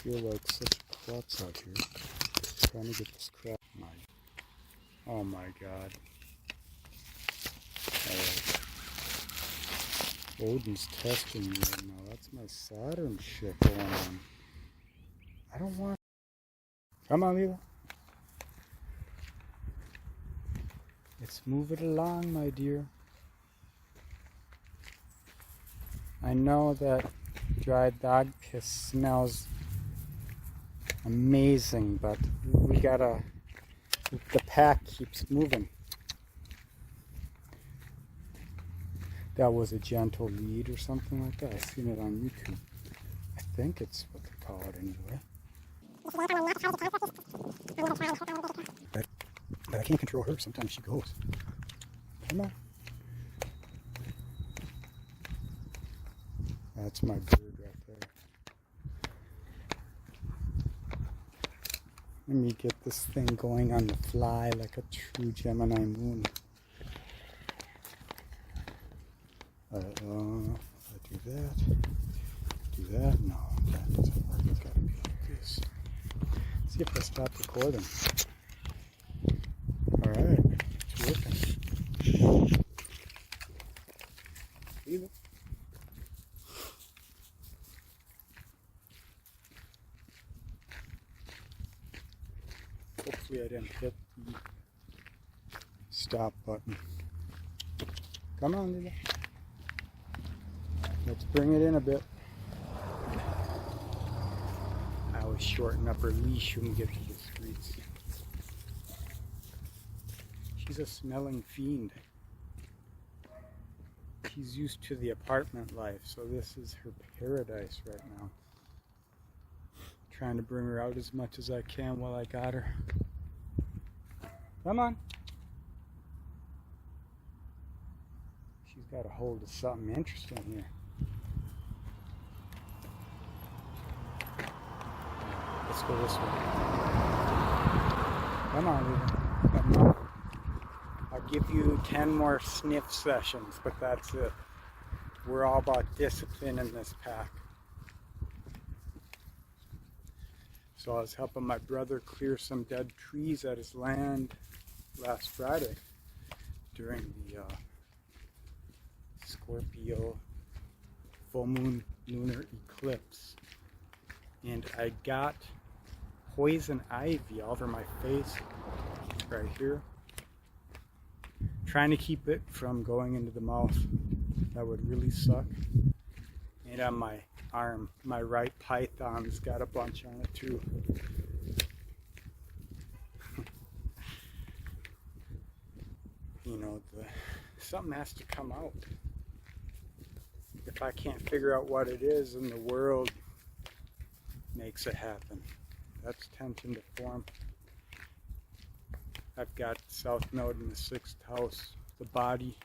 feel like such a klutz out here. Trying to get this crap. Oh my god. Odin's testing me right now. That's my Saturn shit going on. I don't want. Come on, Lila. Let's move it along, my dear. I know that dried dog piss smells amazing, but we gotta. The pack keeps moving. That was a gentle lead or something like that. I've seen it on YouTube. I think it's what they call it anyway. But I can't control her. Sometimes she goes. Come on. That's my bird right there. Let me get this thing going on the fly like a true Gemini moon. I do that. Do that. No, that doesn't work. It's got to be like this. See if I stop recording. Alright, it's working. Leave it. Hopefully I didn't hit the stop button. Come on, Lila. Let's bring it in a bit. I always shorten up her leash when we get to the streets. She's a smelling fiend. She's used to the apartment life, so this is her paradise right now. Trying to bring her out as much as I can while I got her. Come on. She's got a hold of something interesting here. Let's go this way. Come on, Lila. Come on. I'll give you 10 more sniff sessions, but that's it. We're all about discipline in this pack. So I was helping my brother clear some dead trees at his land last Friday during the Scorpio full moon lunar eclipse. And I got poison ivy all over my face right here. Trying to keep it from going into the mouth. That would really suck. And on my arm, my right python's got a bunch on it too. You know, something has to come out. If I can't figure out what it is, then the world makes it happen. That's tension to form. I've got South Node in the 6th house, the body,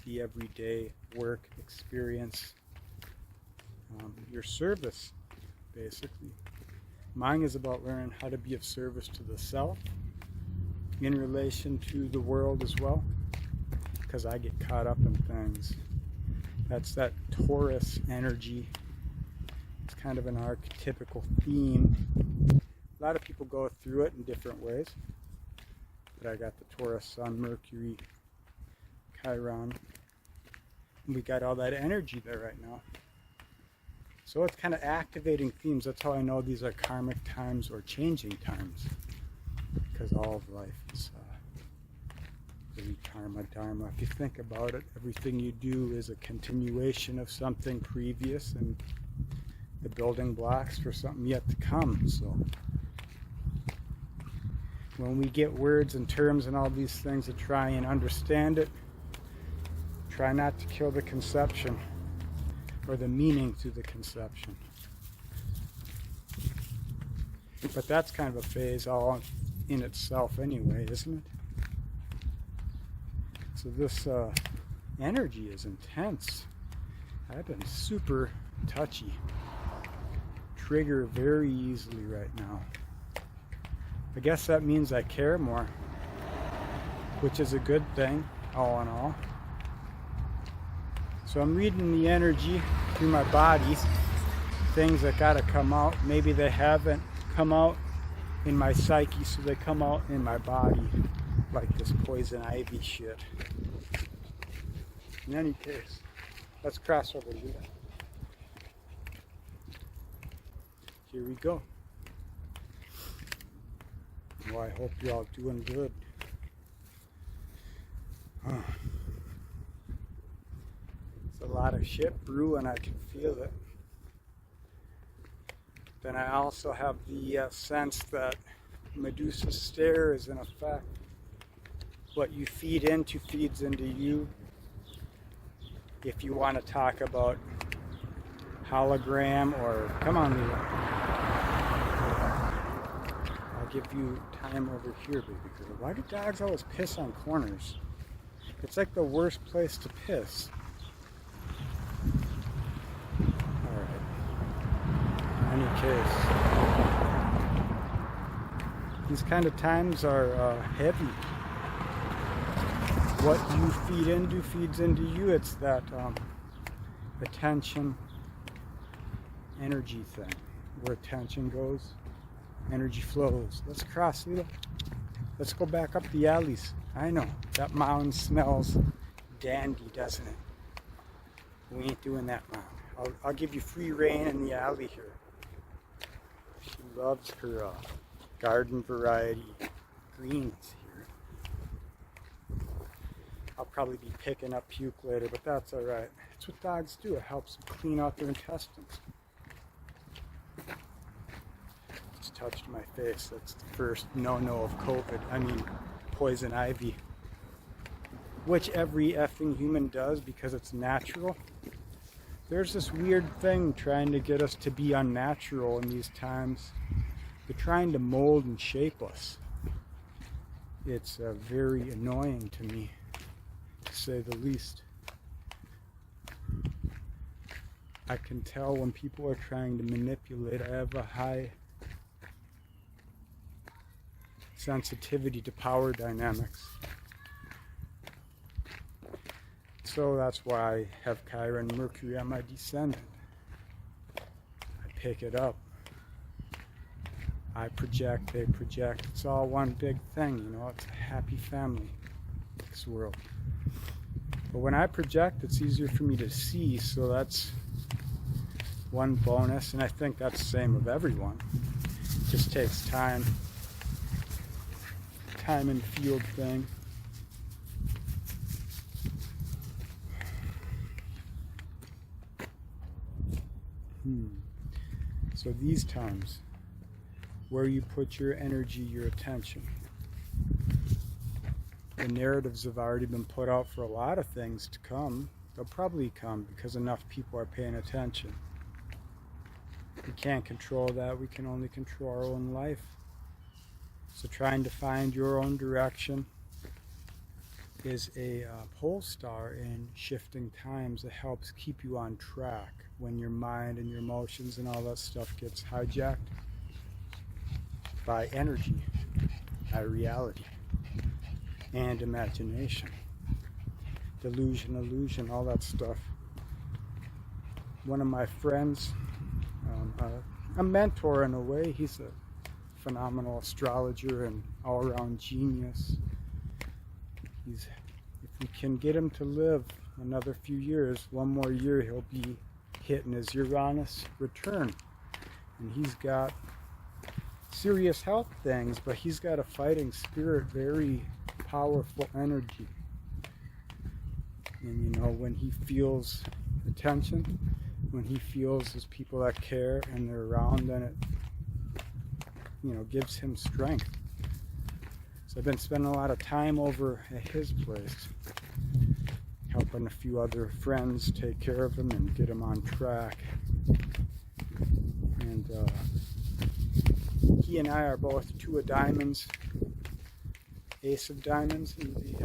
the everyday work experience, your service, basically. Mine is about learning how to be of service to the self in relation to the world as well, because I get caught up in things. That's that Taurus energy. It's kind of an archetypical theme. A lot of people go through it in different ways. But I got the Taurus, Sun, Mercury, Chiron. And we got all that energy there right now. So it's kind of activating themes. That's how I know these are karmic times or changing times. Because all of life is really karma, dharma. If you think about it, everything you do is a continuation of something previous and the building blocks for something yet to come. So when we get words and terms and all these things to try and understand it, try not to kill the conception or the meaning to the conception. But that's kind of a phase all in itself anyway, isn't it? So this energy is intense. I've been super touchy. Trigger very easily right now. I guess that means I care more, which is a good thing, all in all. So I'm reading the energy through my body things that gotta come out. Maybe they haven't come out in my psyche, so they come out in my body, like this poison ivy shit. In any case, let's cross over to that. Here we go. Well, I hope you're all doing good. It's a lot of shit brewing, I can feel it. Then I also have the sense that Medusa's stare is in effect. What you feed into feeds into you. If you want to talk about hologram or, come on, Leela. I'll give you time over here, baby girl. Why do dogs always piss on corners? It's like the worst place to piss. Alright. In any case, these kind of times are heavy. What you feed into feeds into you. It's that attention, energy thing. Where attention goes, energy flows. Let's cross, Leela. Let's go back up the alleys. I know, that mound smells dandy, doesn't it? We ain't doing that mound. I'll give you free reign in the alley here. She loves her garden variety greens here. I'll probably be picking up puke later, but that's alright. It's what dogs do. It helps them clean out their intestines. Just touched my face. That's the first no-no of COVID. I mean, poison ivy. Which every effing human does because it's natural. There's this weird thing trying to get us to be unnatural in these times. They're trying to mold and shape us. It's very annoying to me, to say the least. I can tell when people are trying to manipulate. I have a high sensitivity to power dynamics. So that's why I have Chiron and Mercury on my descendant. I pick it up. I project, they project. It's all one big thing, you know, it's a happy family, this world. But when I project, it's easier for me to see, so that's one bonus, and I think that's the same with everyone. It just takes time. Time and field thing. So these times, where you put your energy, your attention. The narratives have already been put out for a lot of things to come. They'll probably come because enough people are paying attention. We can't control that. We can only control our own life. So trying to find your own direction is a pole star in shifting times that helps keep you on track when your mind and your emotions and all that stuff gets hijacked by energy, by reality, and imagination. Delusion, illusion, all that stuff. One of my friends, a mentor in a way, he's a phenomenal astrologer and all-around genius. If we can get him to live another few years, one more year, he'll be hitting his Uranus return. And he's got serious health things, but he's got a fighting spirit, very powerful energy. And you know, when he feels attention, when he feels there's people that care and they're around, then it, you know, gives him strength. So I've been spending a lot of time over at his place, helping a few other friends take care of him and get him on track. And he and I are both two of diamonds, ace of diamonds in the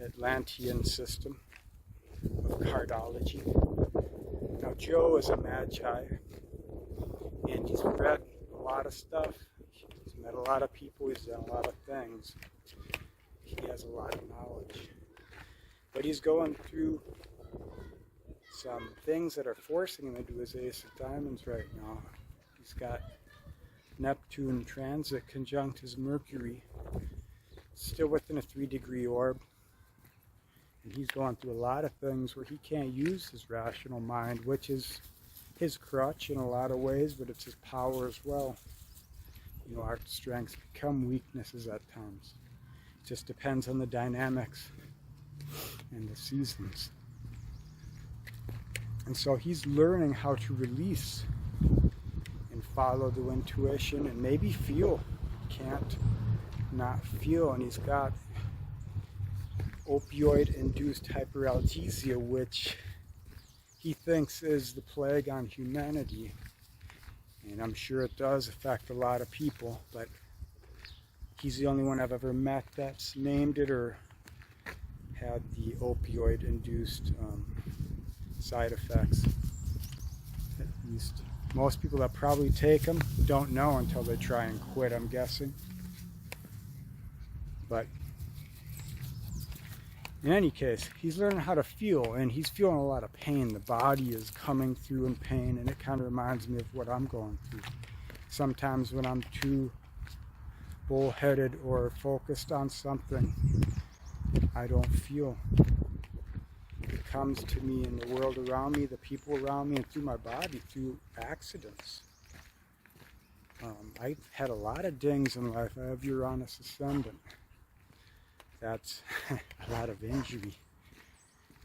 Atlantean system of cardology. Now Joe is a magi, and he's read a lot of stuff. He's met a lot of people. He's done a lot of things. He has a lot of knowledge. But he's going through some things that are forcing him into his Ace of Diamonds right now. He's got Neptune transit conjunct his Mercury, still within a 3-degree orb. And he's going through a lot of things where he can't use his rational mind, which is his crutch in a lot of ways, but it's his power as well. You know, our strengths become weaknesses at times. It just depends on the dynamics and the seasons. And so he's learning how to release and follow the intuition and maybe feel. Can't not feel. And he's got opioid-induced hyperalgesia, which he thinks is the plague on humanity. And I'm sure it does affect a lot of people, but he's the only one I've ever met that's named it or had the opioid-induced side effects. At least most people that probably take them don't know until they try and quit, I'm guessing. But in any case, he's learning how to feel, and he's feeling a lot of pain. The body is coming through in pain, and it kind of reminds me of what I'm going through. Sometimes when I'm too bullheaded or focused on something, I don't feel. It comes to me in the world around me, the people around me, and through my body, through accidents. I've had a lot of dings in life. I have Uranus ascendant. That's a lot of injury.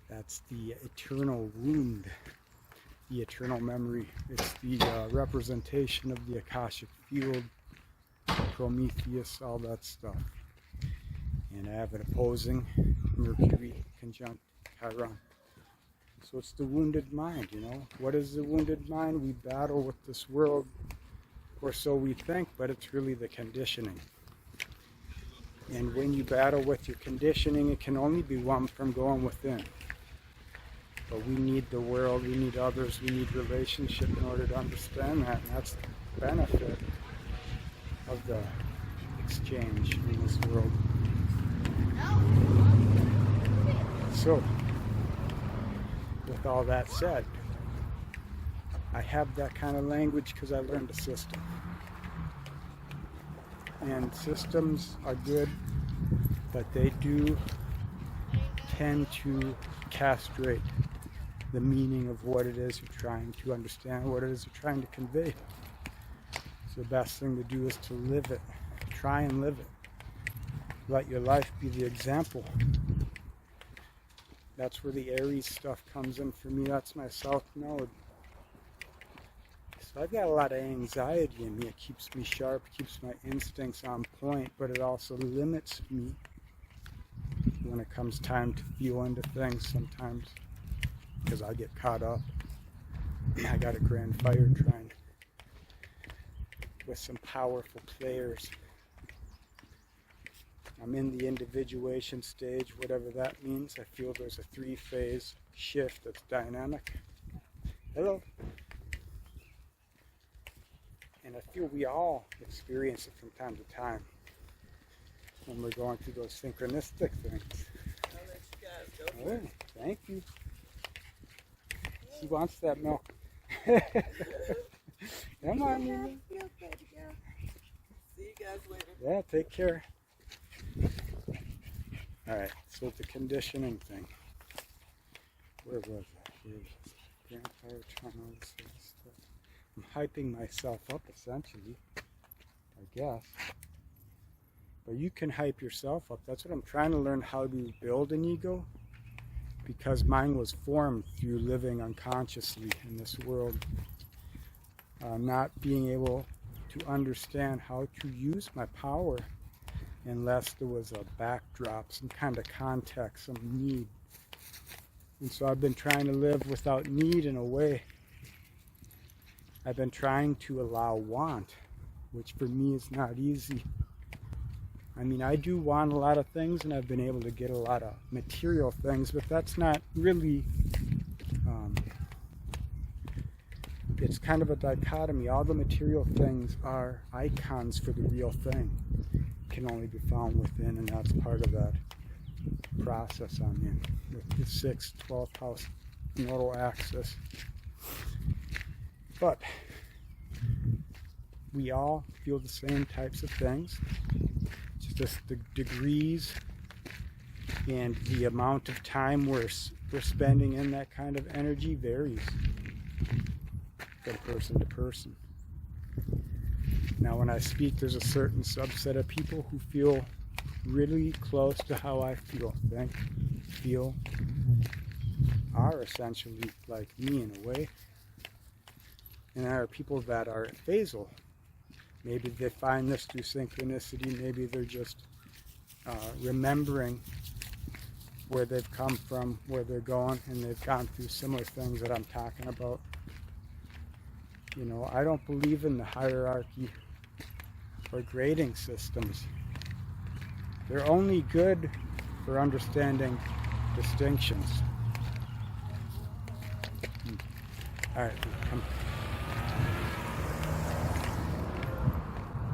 That's the eternal wound, the eternal memory. It's the representation of the Akashic field, Prometheus, all that stuff. And I have an opposing Mercury conjunct Chiron. So it's the wounded mind, you know. What is the wounded mind? We battle with this world, or so we think, but it's really the conditioning. And when you battle with your conditioning, it can only be won from going within. But we need the world, we need others, we need relationship in order to understand that. And that's the benefit of the exchange in this world. So, with all that said, I have that kind of language because I learned a system. And systems are good, but they do tend to castrate the meaning of what it is you're trying to understand, what it is you're trying to convey. So the best thing to do is to live it. Try and live it. Let your life be the example. That's where the Aries stuff comes in for me. That's my South Node. So I've got a lot of anxiety in me. It keeps me sharp, keeps my instincts on point, but it also limits me when it comes time to feel into things sometimes, because I get caught up. I got a grand fire trying with some powerful players. I'm in the individuation stage, whatever that means. I feel there's a 3-phase shift that's dynamic. Hello. And I feel we all experience it from time to time when we're going through those synchronistic things. I'll let you guys go. Oh, thank you. She wants that milk. Come on, Mimi. See you guys later. Yeah, take care. Alright, so the conditioning thing. Where was I? Here it is. Grandfather trying all this sort of stuff. I'm hyping myself up, essentially, I guess. But you can hype yourself up. That's what I'm trying to learn, how to build an ego, because mine was formed through living unconsciously in this world. Not being able to understand how to use my power unless there was a backdrop, some kind of context, some need. And so I've been trying to live without need in a way. I've been trying to allow want, which for me is not easy. I mean, I do want a lot of things, and I've been able to get a lot of material things, but that's not really, it's kind of a dichotomy. All the material things are icons for the real thing. It can only be found within, and that's part of that process I'm in with the 6th, 12th house nodal axis. But we all feel the same types of things. It's just the degrees and the amount of time we're spending in that kind of energy varies from person to person. Now when I speak, there's a certain subset of people who feel really close to how I feel, think, feel, are essentially like me in a way. And there are people that are phasal. Maybe they find this through synchronicity, maybe they're just remembering where they've come from, where they're going, and they've gone through similar things that I'm talking about. You know, I don't believe in the hierarchy or grading systems. They're only good for understanding distinctions. All right, come.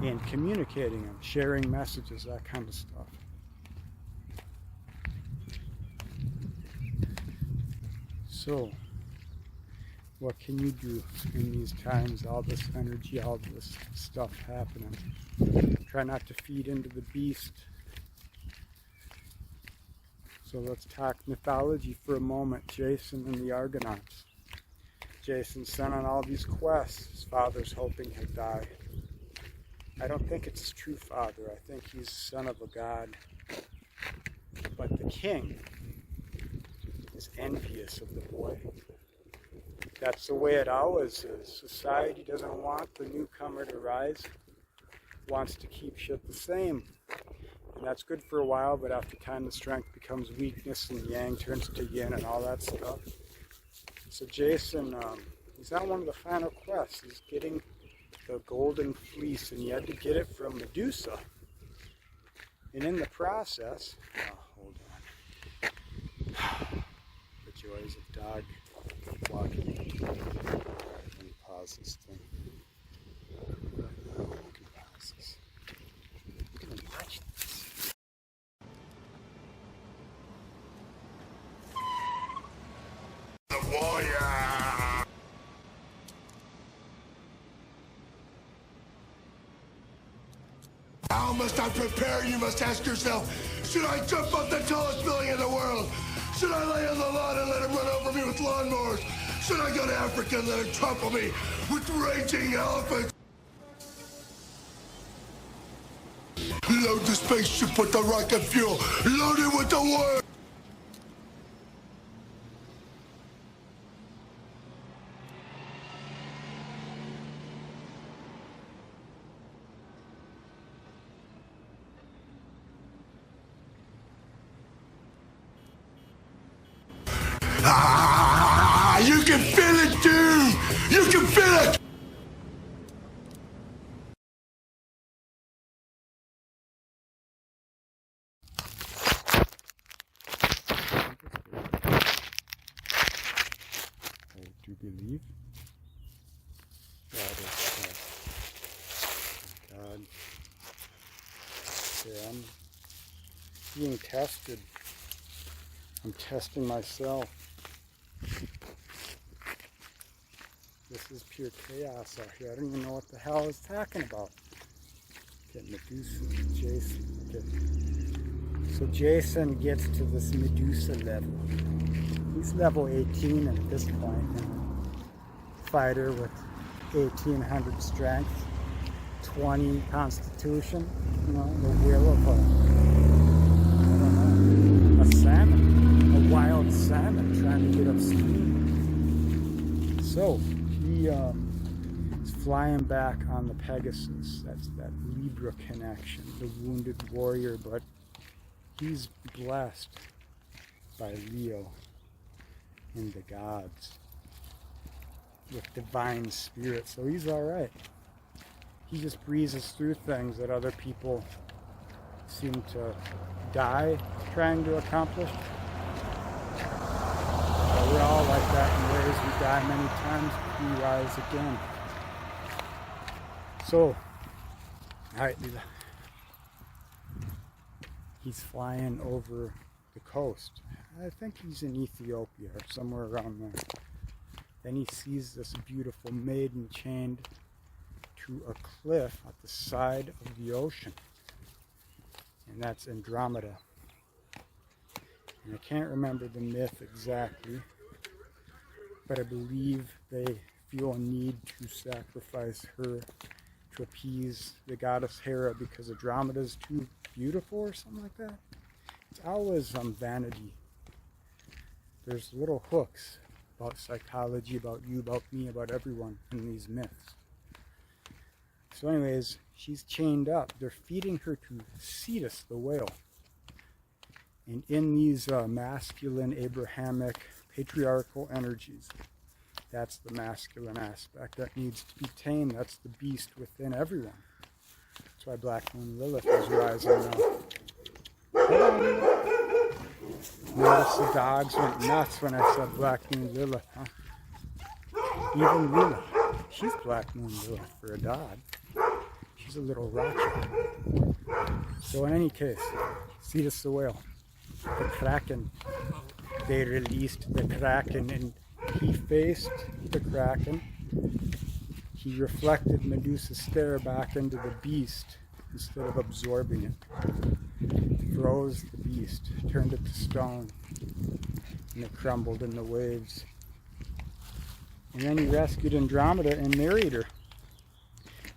And communicating them, sharing messages, that kind of stuff. So, what can you do in these times, all this energy, all this stuff happening? Try not to feed into the beast. So let's talk mythology for a moment. Jason and the Argonauts. Jason sent on all these quests. His father's hoping he'll die. I don't think it's his true father. I think he's the son of a god. But the king is envious of the boy. That's the way it always is. Society doesn't want the newcomer to rise. Wants to keep shit the same. And that's good for a while, but after time the strength becomes weakness and yang turns to yin and all that stuff. So Jason, he's on one of the final quests. He's getting the golden fleece, and he had to get it from Medusa. And in the process, hold on. The joys of dog walking. Let me pause this thing. Can pause this. I'm gonna watch this. The warrior! How must I prepare? You must ask yourself. Should I jump off the tallest building in the world? Should I lay on the lawn and let him run over me with lawnmowers? Should I go to Africa and let him trample me with raging elephants? Load the spaceship with the rocket fuel. Load it with the war. You can feel it, dude! You can feel it! I do believe that is God. Yeah, I'm being tested. I'm testing myself. This is pure chaos out here. I don't even know what the hell I was talking about. Okay, Medusa, Jason. Okay. So Jason gets to this Medusa level. He's level 18 at this point. You know, fighter with 1800 strength, 20 constitution. You know, the will of a salmon, a wild salmon trying to get upstream. So he is flying back on the Pegasus. That's that Libra connection, the wounded warrior, but he's blessed by Leo and the gods with divine spirit, so he's all right. He just breezes through things that other people seem to die trying to accomplish. But we're all like that in ways. We die many times, we rise again. So, all right, Lila. He's flying over the coast. I think he's in Ethiopia or somewhere around there. Then he sees this beautiful maiden chained to a cliff at the side of the ocean. And that's Andromeda. And I can't remember the myth exactly, but I believe they feel a need to sacrifice her to appease the goddess Hera because Andromeda is too beautiful or something like that. It's always vanity. There's little hooks about psychology, about you, about me, about everyone in these myths. So anyways, she's chained up. They're feeding her to Cetus, the whale. And in these masculine, Abrahamic, patriarchal energies, that's the masculine aspect that needs to be tamed. That's the beast within everyone. That's why Black Moon Lilith is rising now. Notice the dogs went nuts when I said Black Moon Lilith, huh? Even Lilith. She's Black Moon Lilith for a dog. She's a little rocket. So in any case, Cetus the whale, the Kraken. They released the Kraken and he faced the Kraken. He reflected Medusa's stare back into the beast instead of absorbing it. Froze the beast, turned it to stone, and it crumbled in the waves. And then he rescued Andromeda and married her.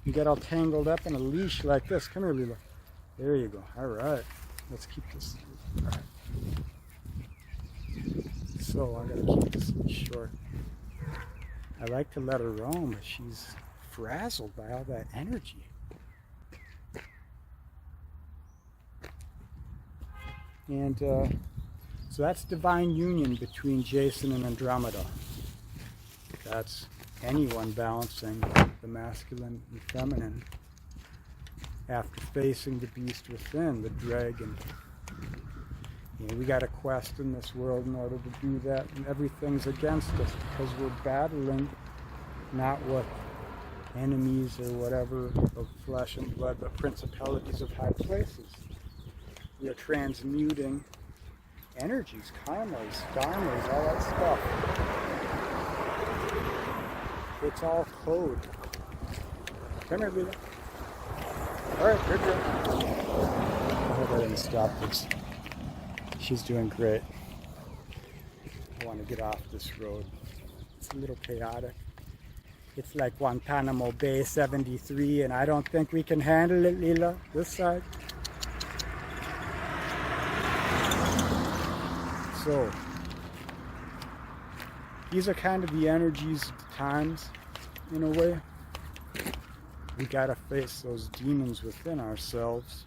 You got all tangled up in a leash like this. Come here, Lila. There you go. All right. Let's keep this. All right. So I gotta keep this short. I like to let her roam, but she's frazzled by all that energy. And so that's divine union between Jason and Andromeda. That's anyone balancing the masculine and feminine after facing the beast within, the dragon. And we got a quest in this world in order to do that, and everything's against us because we're battling not with enemies or whatever of flesh and blood, but principalities of high places. We are transmuting energies, karmas, dharmas, all that stuff. It's all code. Come here, Lila. Alright, good girl. I hope I didn't stop this. She's doing great. I want to get off this road. It's a little chaotic. It's like Guantanamo Bay 73, and I don't think we can handle it, Lila. This side. So, these are kind of the energies of the times, in a way. We gotta face those demons within ourselves.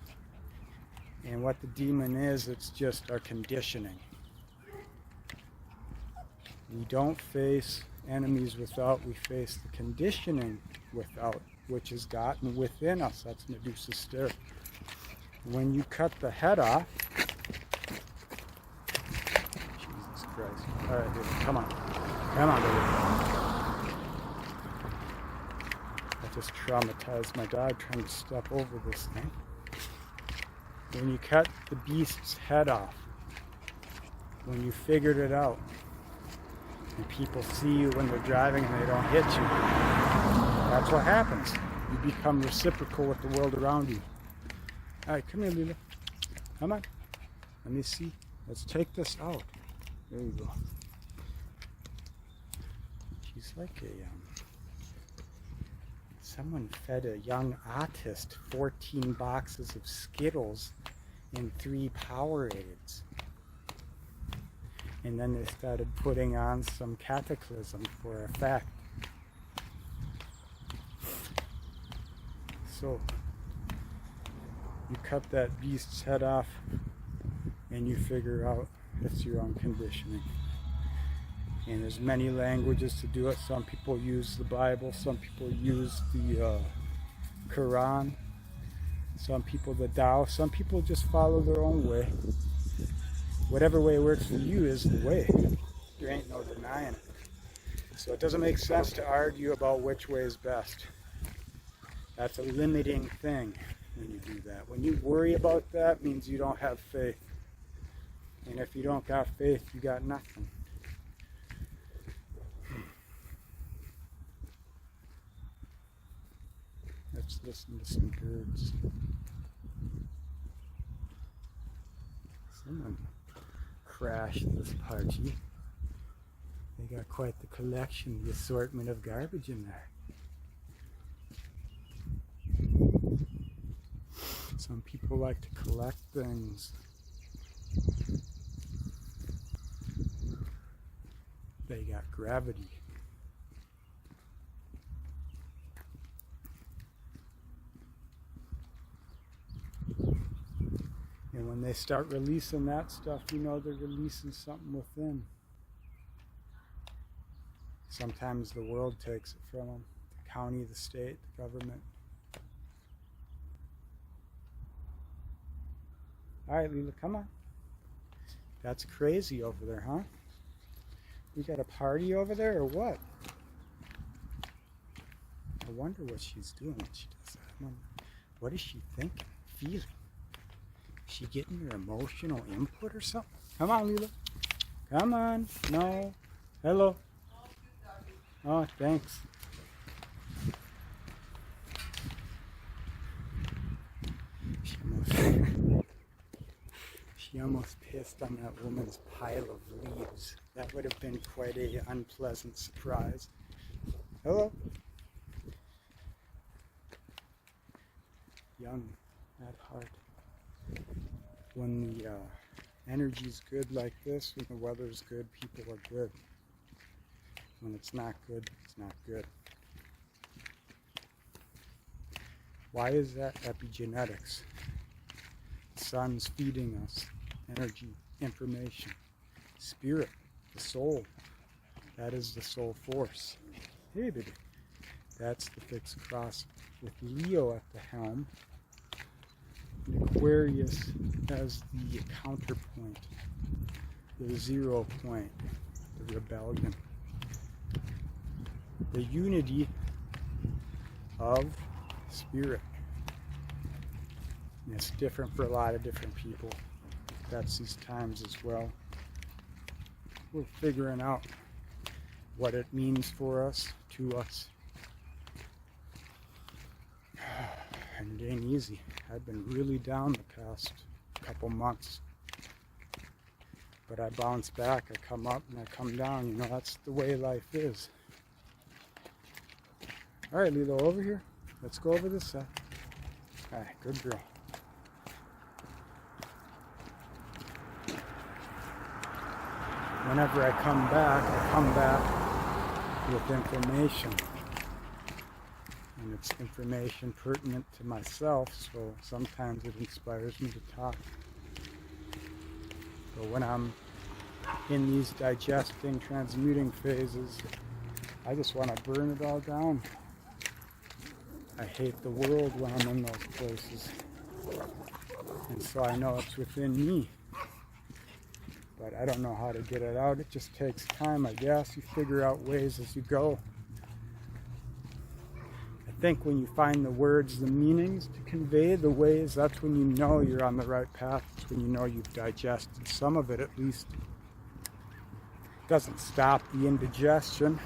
And what the demon is, it's just our conditioning. We don't face enemies without, we face the conditioning without, which is gotten within us. That's Medusa's stare. When you cut the head off, Jesus Christ. All right, baby, come on. Come on, baby. I just traumatized my dog trying to step over this thing. When you cut the beast's head off, when you figured it out, and people see you when they're driving and they don't hit you, that's what happens. You become reciprocal with the world around you. All right, come here, Lila. Come on. Let me see. Let's take this out. There you go. She's like a, someone fed a young autist 14 boxes of Skittles and 3 Powerades. And then they started putting on some cataclysm for effect. So, you cut that beast's head off and you figure out it's your own conditioning. And there's many languages to do it. Some people use the Bible, some people use the Quran, some people the Tao, some people just follow their own way. Whatever way works for you is the way. There ain't no denying it. So it doesn't make sense to argue about which way is best. That's a limiting thing when you do that. When you worry about that, it means you don't have faith. And if you don't got faith, you got nothing. Let's listen to some birds. Someone crashed this party. They got quite the collection, the assortment of garbage in there. Some people like to collect things. They got gravity. And when they start releasing that stuff, you know they're releasing something within. Sometimes the world takes it from them. The county, the state, the government. Alright, Leela, come on. That's crazy over there, huh? We got a party over there or what? I wonder what she's doing when she does that. What is she thinking, feeling? Is she getting her emotional input or something? Come on, Leela. Come on. No. Hello. Oh, thanks. She almost pissed on that woman's pile of leaves. That would have been quite an unpleasant surprise. Hello. Young at heart. When the energy's good like this, when the weather's good, people are good. When it's not good, it's not good. Why is that? Epigenetics. The sun's feeding us energy, information, spirit, the soul. That is the soul force. Hey, baby. That's the fixed cross with Leo at the helm. And Aquarius as the counterpoint, the 0 point, the rebellion. The unity of spirit. And it's different for a lot of different people. That's these times as well. We're figuring out what it means for us, to us. And it ain't easy. I've been really down the past couple months. But I bounce back, I come up and I come down. You know, that's the way life is. Alright, Lilo, over here. Let's go over this side. Alright, good girl. Whenever I come back with information. And it's information pertinent to myself, so sometimes it inspires me to talk. But when I'm in these digesting, transmuting phases, I just want to burn it all down. I hate the world when I'm in those places. And so I know it's within me. But I don't know how to get it out. It just takes time, I guess. You figure out ways as you go. I think when you find the words, the meanings to convey the ways, that's when you know you're on the right path. It's when you know you've digested some of it at least. It doesn't stop the indigestion.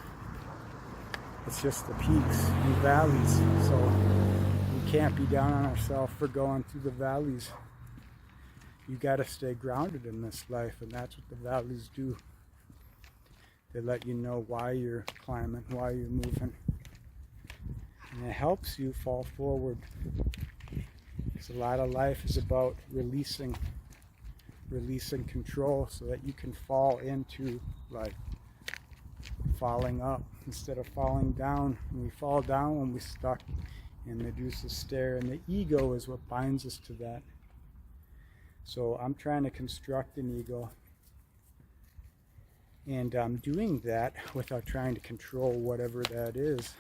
It's just the peaks and valleys. So we can't be down on ourselves for going through the valleys. You got to stay grounded in this life, and that's what the valleys do. They let you know why you're climbing, why you're moving. And it helps you fall forward. Because a lot of life is about releasing control so that you can fall into life. Falling up instead of falling down. When we fall down, when we're stuck in Medusa's stare, and the ego is what binds us to that. So I'm trying to construct an ego, and I'm doing that without trying to control whatever that is.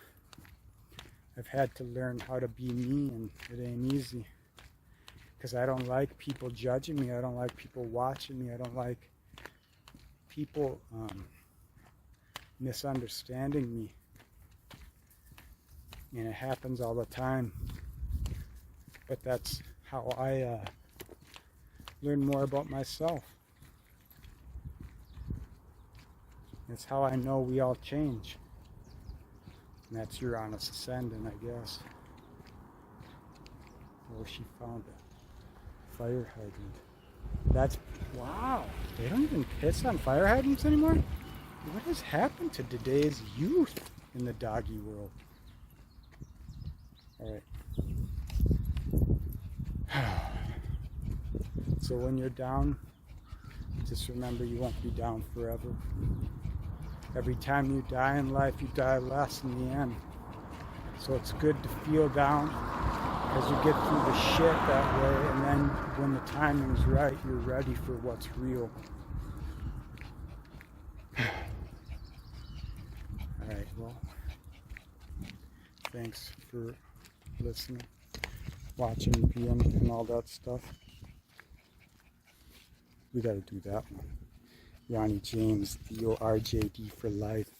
I've had to learn how to be me, and it ain't easy. Because I don't like people judging me, I don't like people watching me, I don't like people misunderstanding me. And it happens all the time. But that's how I learn more about myself. That's how I know we all change. And that's Uranus ascending, I guess. Oh, she found a fire hydrant. That's, wow, they don't even piss on fire hydrants anymore? What has happened to today's youth in the doggy world? Alright. So when you're down, just remember you won't be down forever. Every time you die in life, you die less in the end. So it's good to feel down as you get through the shit that way, and then when the timing's right, you're ready for what's real. Alright, well, thanks for listening, watching, being, and all that stuff. We gotta do that one. Ronnie James, the ORJD for life.